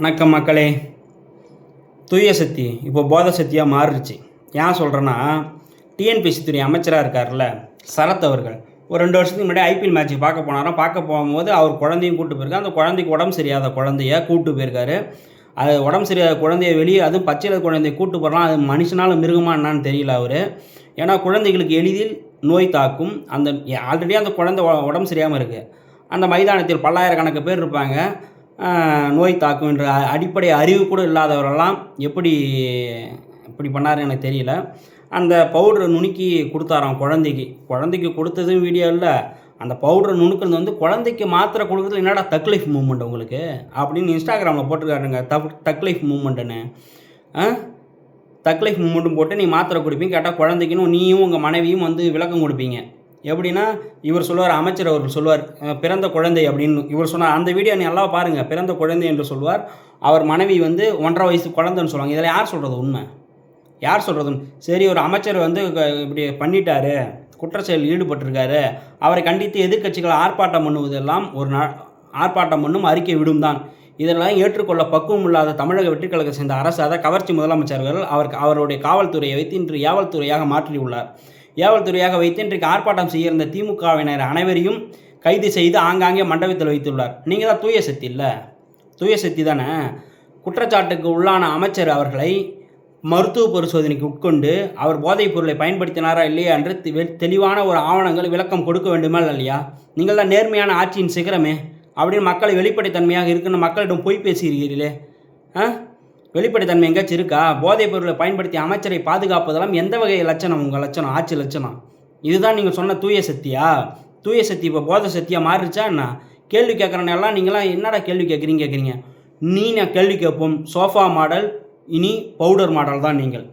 வணக்கம் மக்களே. தூய சக்தி இப்போ போத சக்தியாக மாறிடுச்சு. ஏன் சொல்கிறேன்னா, டிஎன்பிஎஸ்சி துறை அமைச்சராக இருக்கார்ல சரத் அவர்கள் ஒரு 2 வருஷத்துக்கு முன்னாடி ஐபிஎல் மேட்ச்சுக்கு பார்க்க போனாராம். பார்க்க போகும்போது அவர் குழந்தையும் கூப்பிட்டு போயிருக்காரு. அந்த குழந்தைக்கு உடம்பு சரியாத குழந்தைய கூப்பிட்டு போயிருக்காரு. அது உடம்பு சரியாத குழந்தைய வெளியே, அதுவும் பச்சையில் குழந்தைய கூப்பிட்டு போகிறலாம். அது மனுஷனாலும் மிருகமா என்னான்னு தெரியல அவர். ஏன்னா குழந்தைகளுக்கு எளிதில் நோய் தாக்கும். அந்த ஆல்ரெடி அந்த குழந்தை உடம்பு சரியாமல் இருக்குது. அந்த மைதானத்தில் பல்லாயிரக்கணக்கு பேர் இருப்பாங்க. நோய் தாக்கும் என்ற அடிப்படை அறிவு கூட இல்லாதவரெல்லாம் எப்படி இப்படி பண்ணார் எனக்கு தெரியல. அந்த பவுடரை நுணுக்கி கொடுத்தாராம் குழந்தைக்கு கொடுத்ததும் வீடியோ இல்லை. அந்த பவுடரை நுணுக்கிறது வந்து குழந்தைக்கு மாத்திரை கொடுக்குறது என்னடா தக் லைஃப் மூவ்மெண்ட் உங்களுக்கு அப்படின்னு இன்ஸ்டாகிராமில் போட்டிருக்காருங்க. தக் லைஃப் மூவ்மெண்ட்டுன்னு தக் லைஃப் மூவ்மெண்ட்டும் போட்டு நீ மாத்திரை கொடுப்பீங்க. கேட்டால் குழந்தைக்குன்னு நீயும் உங்கள் மனைவியும் வந்து விளக்கம் கொடுப்பீங்க. எப்படின்னா இவர் சொல்லுவார், அமைச்சர் அவர்கள் சொல்லுவார் பிறந்த குழந்தை அப்படின்னு இவர் சொன்னார். அந்த வீடியோ நீ நல்லா பாருங்கள். பிறந்த குழந்தை என்று சொல்வார். அவர் மனைவி வந்து 1.5 வயசு குழந்தைன்னு சொல்லுவாங்க. இதில் யார் சொல்கிறது உண்மை, யார் சொல்கிறதுன்னு? சரி, ஒரு அமைச்சர் வந்து இப்படி பண்ணிட்டாரு, குற்றச்செயலில் ஈடுபட்டிருக்காரு, அவரை கண்டித்து எதிர்க்கட்சிகள் ஆர்ப்பாட்டம் பண்ணுவதெல்லாம் ஆர்ப்பாட்டம் பண்ணும், அறிக்கை விடும் தான். இதெல்லாம் ஏற்றுக்கொள்ள பக்குவம் இல்லாத தமிழக வெற்றி கழகத்தை சேர்ந்த அரசு, அதை கவர்ச்சி முதலமைச்சர்கள் அவருடைய காவல்துறையை வைத்து இன்று ஏவல்துறையாக மாற்றியுள்ளார். ஏவல்துறையாக வைத்து இன்றைக்கு ஆர்ப்பாட்டம் செய்ய இருந்த திமுகவினர் அனைவரையும் கைது செய்து ஆங்காங்கே மண்டபத்தில் வைத்துள்ளார். நீங்கள் தான் தூய சக்தி இல்லை, தூய சக்தி தானே. குற்றச்சாட்டுக்கு உள்ளான அமைச்சர் அவர்களை மருத்துவ பரிசோதனைக்கு உட்கொண்டு அவர் போதைப் பொருளை பயன்படுத்தினாரா இல்லையா என்று தெளிவான ஒரு ஆவணங்கள் விளக்கம் கொடுக்க வேண்டுமா இல்லையா? நீங்கள் தான் நேர்மையான ஆட்சியின் சிகரமே அப்படின்னு மக்களை வெளிப்படைத்தன்மையாக இருக்குன்னு மக்களிடம் பொய் பேசுகிறீர்களே. வெளிப்படைத்தன்மை எங்கேயாச்சும் இருக்கா? போதைப் பொருளை பயன்படுத்தி அமைச்சரை பாதுகாப்பதெல்லாம் எந்த வகை லட்சணம்? உங்கள் லட்சணம், ஆட்சி லட்சணம் இதுதான். நீங்கள் சொன்ன தூய சக்தியா? தூய சக்தி இப்போ போதை சக்தியாக மாறிடுச்சா என்ன? கேள்வி கேட்குறனெல்லாம் நீங்களாம் என்னடா கேள்வி கேட்குறீங்க? நான் கேள்வி கேட்போம். சோஃபா மாடல் இனி பவுடர் மாடல் தான் நீங்கள்.